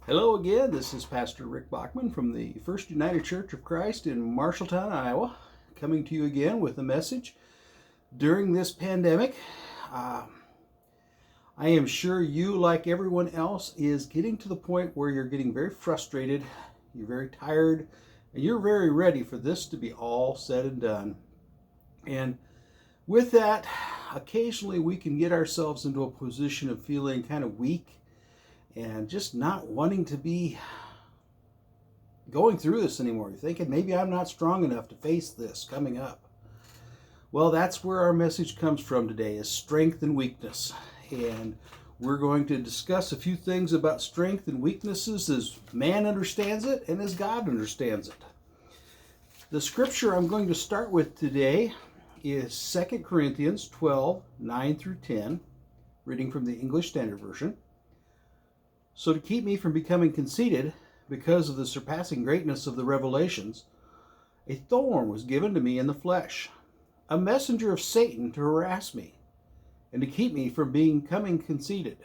Hello again, this is Pastor Rick Bachman from the First United Church of Christ in Marshalltown, Iowa, coming to you again with a message. During this pandemic, I am sure you, like everyone else, is getting to the point where you're getting very frustrated, you're very tired, and you're very ready for this to be all said and done. And with that, occasionally we can get ourselves into a position of feeling kind of weak and just not wanting to be going through this anymore. You're thinking, maybe I'm not strong enough to face this coming up. Well, that's where our message comes from today, is strength and weakness. And we're going to discuss a few things about strength and weaknesses as man understands it and as God understands it. The scripture I'm going to start with today is 2 Corinthians 12, 9 through 10, reading from the English Standard Version. So to keep me from becoming conceited because of the surpassing greatness of the revelations, a thorn was given to me in the flesh, a messenger of Satan to harass me and to keep me from becoming conceited.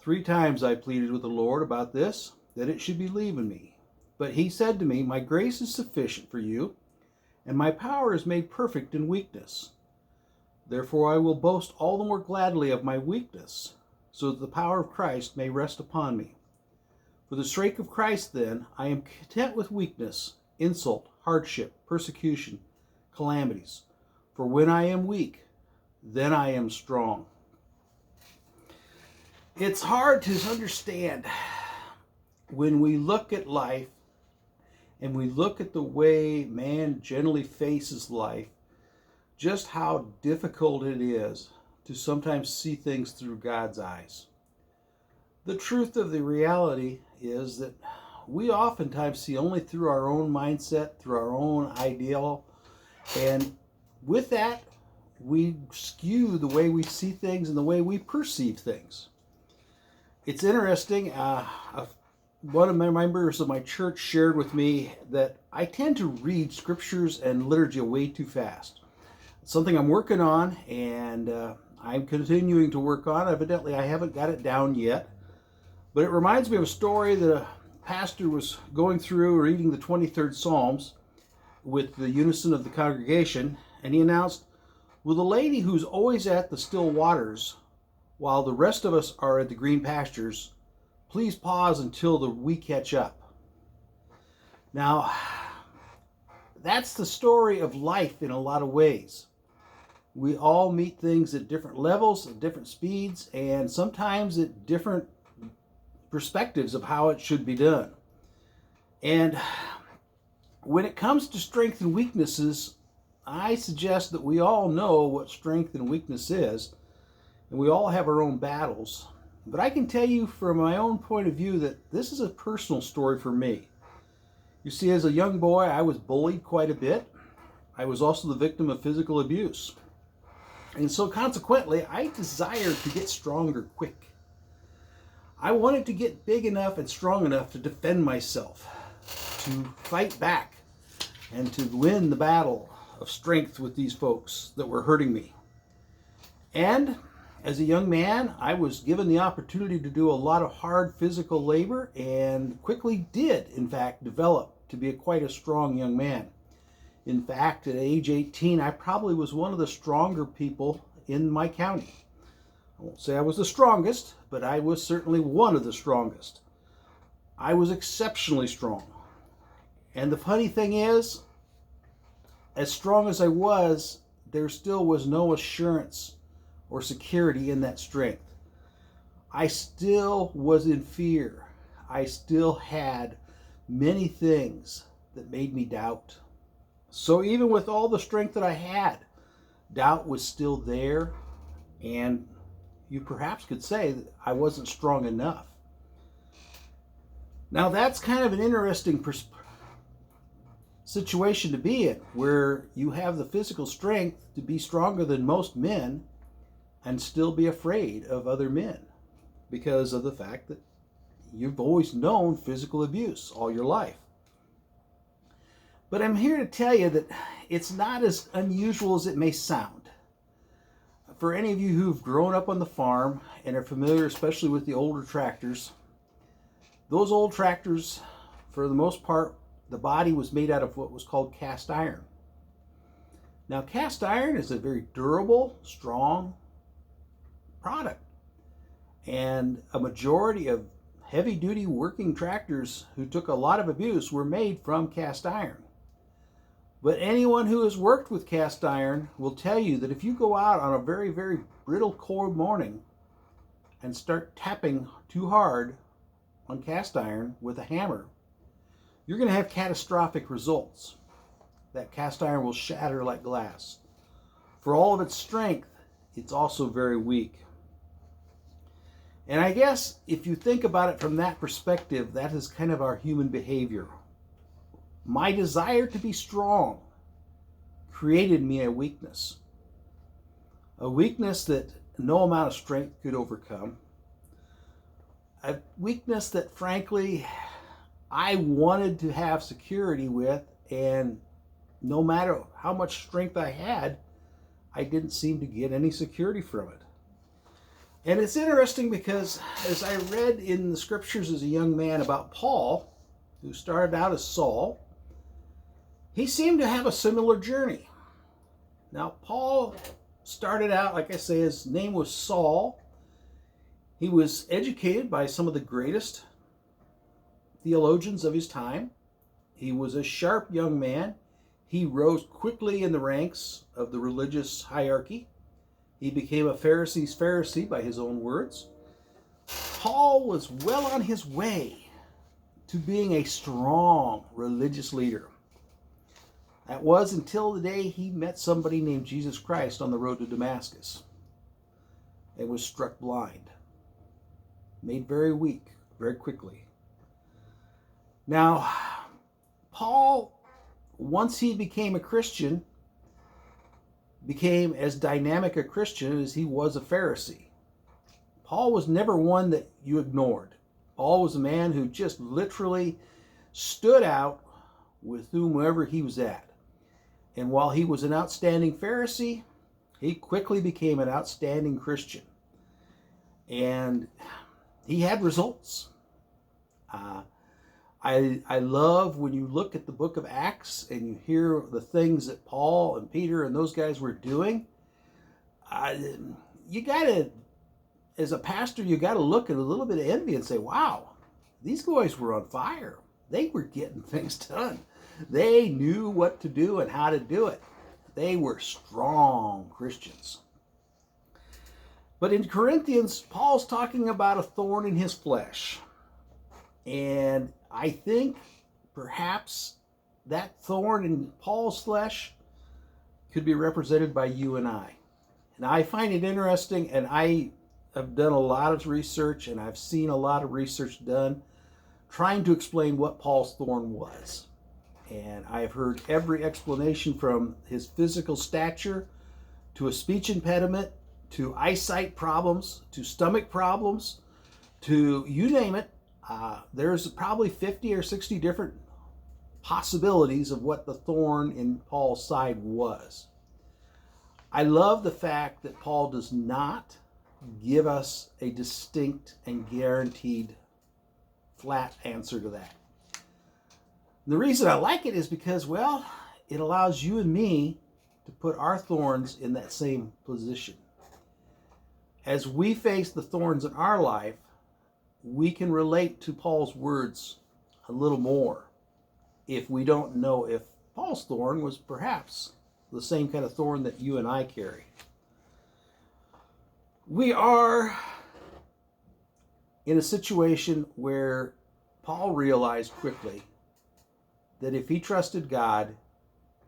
3 times I pleaded with the Lord about this, that it should believe in me. But he said to me, my grace is sufficient for you, and my power is made perfect in weakness. Therefore I will boast all the more gladly of my weakness, so that the power of Christ may rest upon me. For the sake of Christ, then, I am content with weakness, insult, hardship, persecution, calamities. For when I am weak, then I am strong. It's hard to understand when we look at life and we look at the way man generally faces life, just how difficult it is to sometimes see things through God's eyes. The truth of the reality is that we oftentimes see only through our own mindset, through our own ideal, and with that, we skew the way we see things and the way we perceive things. It's interesting, one of my members of my church shared with me that I tend to read scriptures and liturgy way too fast. It's something I'm working on, and I'm continuing to work on. Evidently, I haven't got it down yet. But it reminds me of a story that a pastor was going through reading the 23rd Psalms with the unison of the congregation, and he announced, will the lady who's always at the still waters, while the rest of us are at the green pastures, please pause until we catch up. Now, that's the story of life in a lot of ways. We all meet things at different levels, at different speeds, and sometimes at different perspectives of how it should be done. And when it comes to strength and weaknesses, I suggest that we all know what strength and weakness is, and we all have our own battles. But I can tell you from my own point of view that this is a personal story for me. You see, as a young boy, I was bullied quite a bit. I was also the victim of physical abuse. And so consequently, I desired to get stronger quick. I wanted to get big enough and strong enough to defend myself, to fight back, and to win the battle of strength with these folks that were hurting me. And as a young man, I was given the opportunity to do a lot of hard physical labor and quickly did, in fact, develop to be quite a strong young man. In fact, at age 18, I probably was one of the stronger people in my county. I won't say I was the strongest, but I was certainly one of the strongest. I was exceptionally strong. And the funny thing is, as strong as I was, there still was no assurance or security in that strength. I still was in fear. I still had many things that made me doubt. So even with all the strength that I had, doubt was still there, and you perhaps could say that I wasn't strong enough. Now that's kind of an interesting situation to be in, where you have the physical strength to be stronger than most men and still be afraid of other men because of the fact that you've always known physical abuse all your life. But I'm here to tell you that it's not as unusual as it may sound. For any of you who've grown up on the farm and are familiar especially with the older tractors, Those old tractors, for the most part, the body was made out of what was called cast iron. Now, cast iron is a very durable, strong product. And a majority of heavy-duty working tractors who took a lot of abuse were made from cast iron. But anyone who has worked with cast iron will tell you that if you go out on a very, very brittle, cold morning and start tapping too hard on cast iron with a hammer, you're going to have catastrophic results. That cast iron will shatter like glass. For all of its strength, it's also very weak. And I guess if you think about it from that perspective, that is kind of our human behavior. My desire to be strong created me a weakness that no amount of strength could overcome, a weakness that, frankly, I wanted to have security with, and no matter how much strength I had, I didn't seem to get any security from it. And it's interesting because as I read in the scriptures as a young man about Paul, who started out as Saul, he seemed to have a similar journey. Now, Paul started out, like I say, his name was Saul. He was educated by some of the greatest theologians of his time. He was a sharp young man. He rose quickly in the ranks of the religious hierarchy. He became a Pharisee's Pharisee by his own words. Paul was well on his way to being a strong religious leader. That was until the day he met somebody named Jesus Christ on the road to Damascus and was struck blind, made very weak very quickly. Now, Paul, once he became a Christian, became as dynamic a Christian as he was a Pharisee. Paul was never one that you ignored. Paul was a man who just literally stood out with whomever he was at. And while he was an outstanding Pharisee, he quickly became an outstanding Christian. And he had results. I love when you look at the book of Acts and you hear the things that Paul and Peter and those guys were doing. You got to, as a pastor, you got to look at a little bit of envy and say, wow, these guys were on fire. They were getting things done. They knew what to do and how to do it. They were strong Christians. But in Corinthians, Paul's talking about a thorn in his flesh. And I think perhaps that thorn in Paul's flesh could be represented by you and I. And I find it interesting, and I have done a lot of research, and I've seen a lot of research done trying to explain what Paul's thorn was. And I've heard every explanation from his physical stature to a speech impediment to eyesight problems to stomach problems to you name it. There's probably 50 or 60 different possibilities of what the thorn in Paul's side was. I love the fact that Paul does not give us a distinct and guaranteed flat answer to that. The reason I like it is because, well, it allows you and me to put our thorns in that same position. As we face the thorns in our life, we can relate to Paul's words a little more if we don't know if Paul's thorn was perhaps the same kind of thorn that you and I carry. We are in a situation where Paul realized quickly that if he trusted God,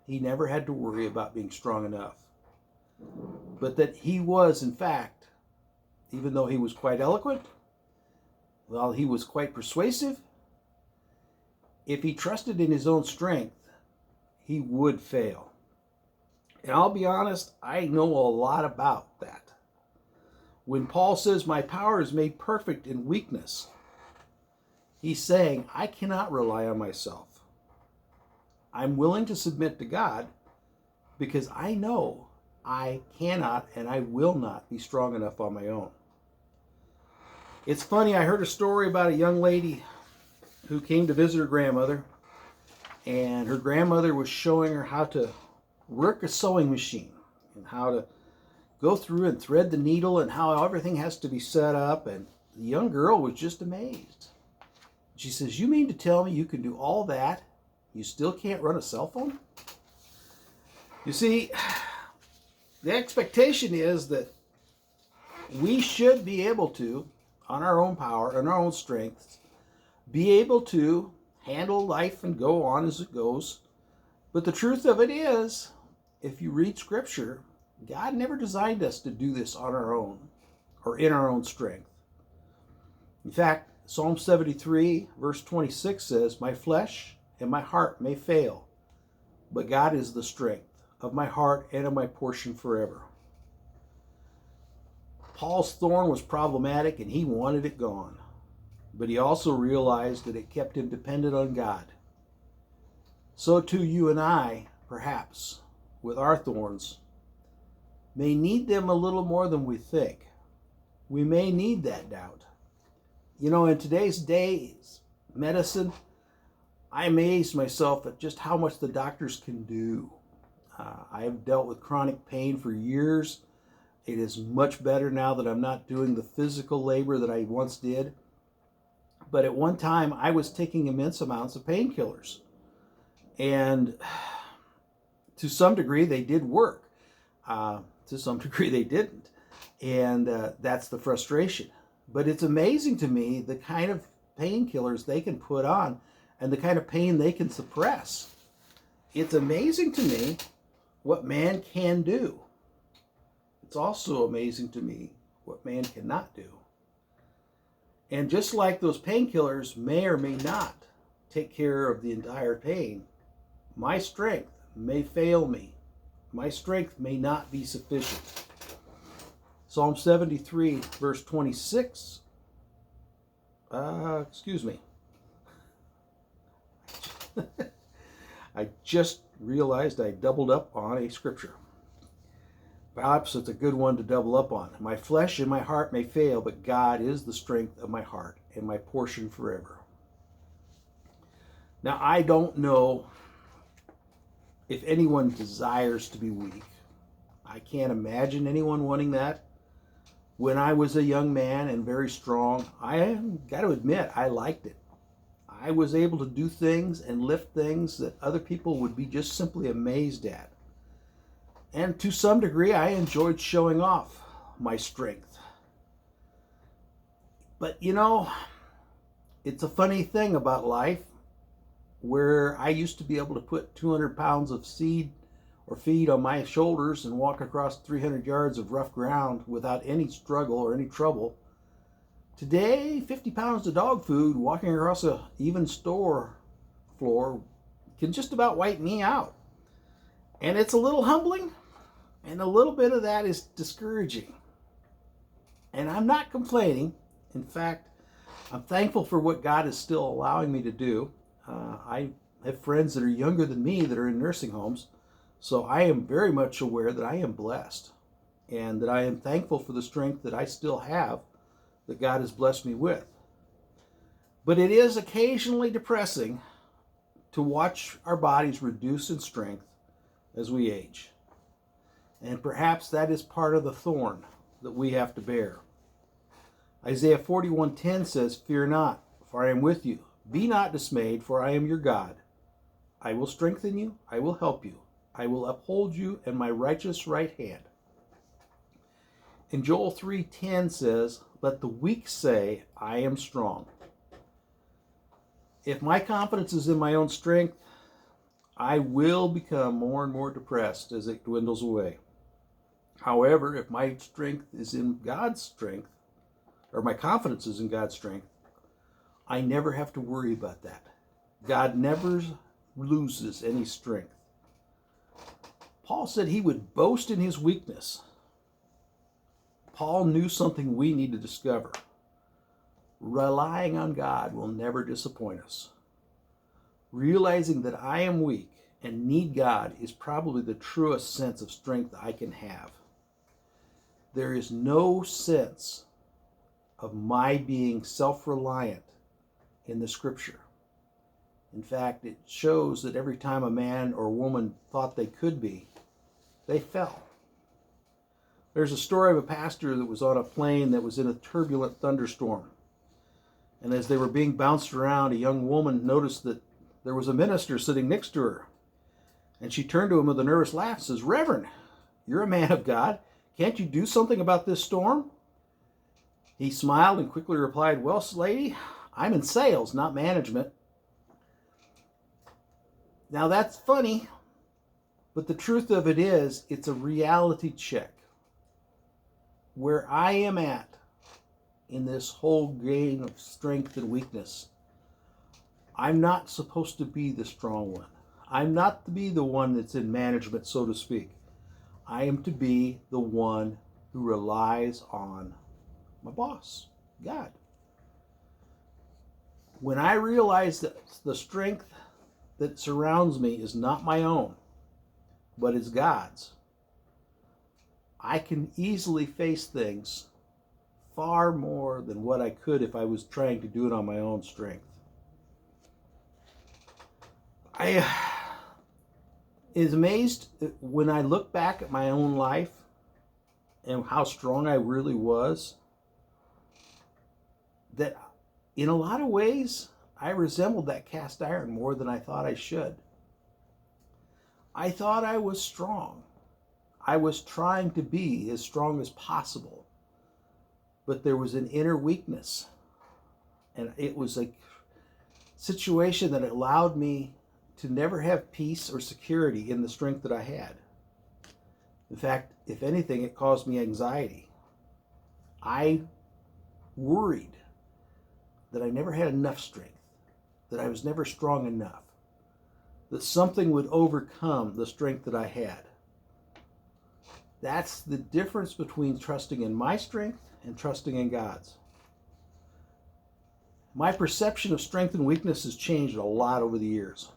he never had to worry about being strong enough. But that he was, in fact, even though he was quite eloquent, well, he was quite persuasive, if he trusted in his own strength, he would fail. And I'll be honest, I know a lot about that. When Paul says, my power is made perfect in weakness, he's saying, I cannot rely on myself. I'm willing to submit to God because I know I cannot and I will not be strong enough on my own. It's funny, I heard a story about a young lady who came to visit her grandmother, and her grandmother was showing her how to work a sewing machine and how to go through and thread the needle and how everything has to be set up. And the young girl was just amazed. She says, "You mean to tell me you can do all that? You still can't run a cell phone?" You see, the expectation is that we should be able to, on our own power and our own strength, be able to handle life and go on as it goes. But the truth of it is, if you read Scripture, God never designed us to do this on our own or in our own strength. In fact, Psalm 73, verse 26 says, "My flesh and my heart may fail, but God is the strength of my heart and of my portion forever." Paul's thorn was problematic and he wanted it gone, but he also realized that it kept him dependent on God. So too you and I, perhaps, with our thorns, may need them a little more than we think. We may need that doubt. You know, in today's days, medicine, I amaze myself at just how much the doctors can do. I have dealt with chronic pain for years. It is much better now that I'm not doing the physical labor that I once did. But at one time, I was taking immense amounts of painkillers. And to some degree, they did work. To some degree, they didn't. And that's the frustration. But it's amazing to me the kind of painkillers they can put on and the kind of pain they can suppress. It's amazing to me what man can do. It's also amazing to me what man cannot do. And just like those painkillers may or may not take care of the entire pain, my strength may fail me. My strength may not be sufficient. Psalm 73, verse 26. Excuse me. I just realized I doubled up on a scripture. Perhaps it's a good one to double up on. "My flesh and my heart may fail, but God is the strength of my heart and my portion forever." Now, I don't know if anyone desires to be weak. I can't imagine anyone wanting that. When I was a young man and very strong, I got to admit, I liked it. I was able to do things and lift things that other people would be just simply amazed at. And to some degree, I enjoyed showing off my strength. But you know, it's a funny thing about life where I used to be able to put 200 pounds of seed or feed on my shoulders and walk across 300 yards of rough ground without any struggle or any trouble. Today, 50 pounds of dog food walking across an even store floor can just about wipe me out. And it's a little humbling, and a little bit of that is discouraging. And I'm not complaining. In fact, I'm thankful for what God is still allowing me to do. I have friends that are younger than me that are in nursing homes, so I am very much aware that I am blessed and that I am thankful for the strength that I still have that God has blessed me with. But it is occasionally depressing to watch our bodies reduce in strength as we age. And perhaps that is part of the thorn that we have to bear. Isaiah 41:10 says, "Fear not, for I am with you. Be not dismayed, for I am your God. I will strengthen you, I will help you. I will uphold you in my righteous right hand." And Joel 3:10 says, "Let the weak say, I am strong." If my confidence is in my own strength, I will become more and more depressed as it dwindles away. However, if my strength is in God's strength, or my confidence is in God's strength, I never have to worry about that. God never loses any strength. Paul said he would boast in his weakness. Paul knew something we need to discover. Relying on God will never disappoint us. Realizing that I am weak and need God is probably the truest sense of strength I can have. There is no sense of my being self-reliant in the scripture. In fact, it shows that every time a man or woman thought they could be, they fell. There's a story of a pastor that was on a plane that was in a turbulent thunderstorm. And as they were being bounced around, a young woman noticed that there was a minister sitting next to her. And she turned to him with a nervous laugh and says, "Reverend, you're a man of God. Can't you do something about this storm?" He smiled and quickly replied, "Well, lady, I'm in sales, not management." Now that's funny, but the truth of it is, it's a reality check. Where I am at in this whole game of strength and weakness, I'm not supposed to be the strong one. I'm not to be the one that's in management, so to speak. I am to be the one who relies on my boss, God. When I realize that the strength that surrounds me is not my own, but is God's, I can easily face things far more than what I could if I was trying to do it on my own strength. I is amazed when I look back at my own life and how strong I really was, that in a lot of ways I resembled that cast iron more than I thought I should. I thought I was strong. I was trying to be as strong as possible, but there was an inner weakness, and it was a situation that allowed me to never have peace or security in the strength that I had. In fact, if anything, it caused me anxiety. I worried that I never had enough strength, that I was never strong enough, that something would overcome the strength that I had. That's the difference between trusting in my strength and trusting in God's. My perception of strength and weakness has changed a lot over the years.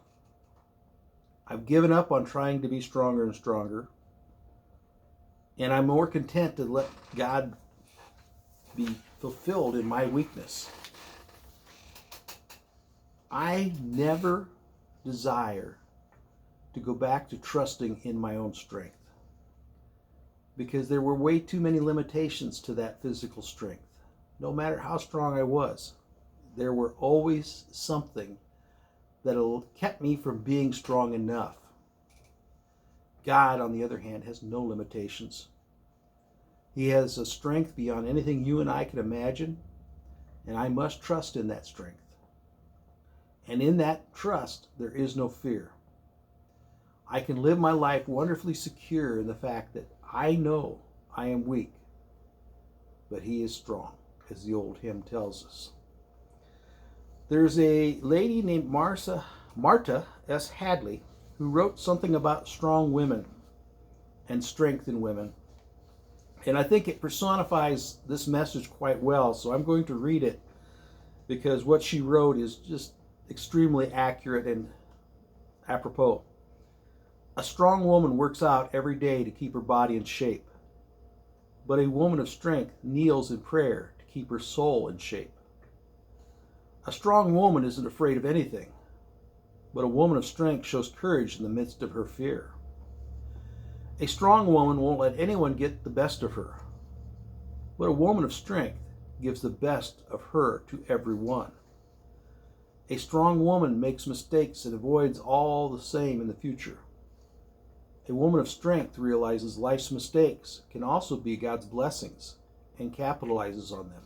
I've given up on trying to be stronger and stronger, and I'm more content to let God be fulfilled in my weakness. I never desire to go back to trusting in my own strength, because there were way too many limitations to that physical strength. No matter how strong I was, there were always something that kept me from being strong enough. God, on the other hand, has no limitations. He has a strength beyond anything you and I can imagine, and I must trust in that strength. And in that trust, there is no fear. I can live my life wonderfully secure in the fact that I know I am weak, but He is strong, as the old hymn tells us. There's a lady named Marta S. Hadley who wrote something about strong women and strength in women. And I think it personifies this message quite well, so I'm going to read it because what she wrote is just extremely accurate and apropos. A strong woman works out every day to keep her body in shape, but a woman of strength kneels in prayer to keep her soul in shape. A strong woman isn't afraid of anything, but a woman of strength shows courage in the midst of her fear. A strong woman won't let anyone get the best of her, but a woman of strength gives the best of her to everyone. A strong woman makes mistakes and avoids all the same in the future. A woman of strength realizes life's mistakes can also be God's blessings and capitalizes on them.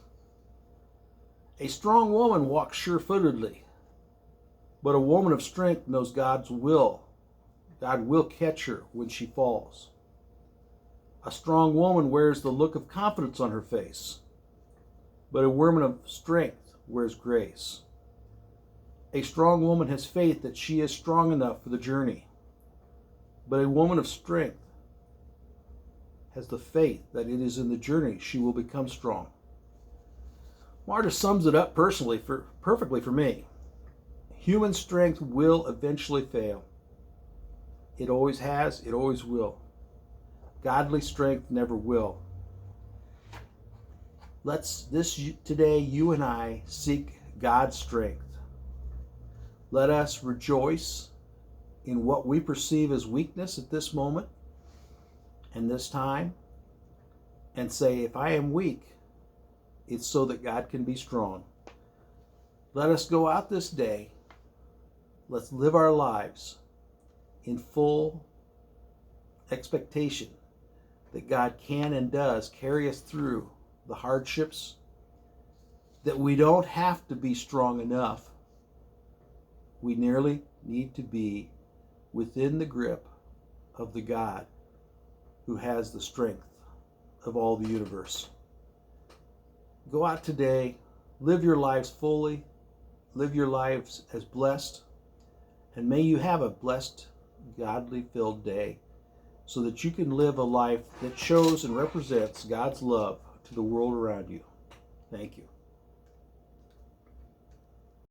A strong woman walks sure-footedly, but a woman of strength knows God's will. God will catch her when she falls. A strong woman wears the look of confidence on her face, but a woman of strength wears grace. A strong woman has faith that she is strong enough for the journey, but a woman of strength has the faith that it is in the journey she will become strong. Marta sums it up perfectly for me. Human strength will eventually fail. It always has, it always will. Godly strength never will. Today, you and I seek God's strength. Let us rejoice in what we perceive as weakness at this moment and this time, and say, if I am weak, it's so that God can be strong. Let us go out this day. Let's live our lives in full expectation that God can and does carry us through the hardships, that we don't have to be strong enough. We merely need to be within the grip of the God who has the strength of all the universe. Go out today, live your lives fully, live your lives as blessed, and may you have a blessed, godly-filled day so that you can live a life that shows and represents God's love to the world around you. Thank you.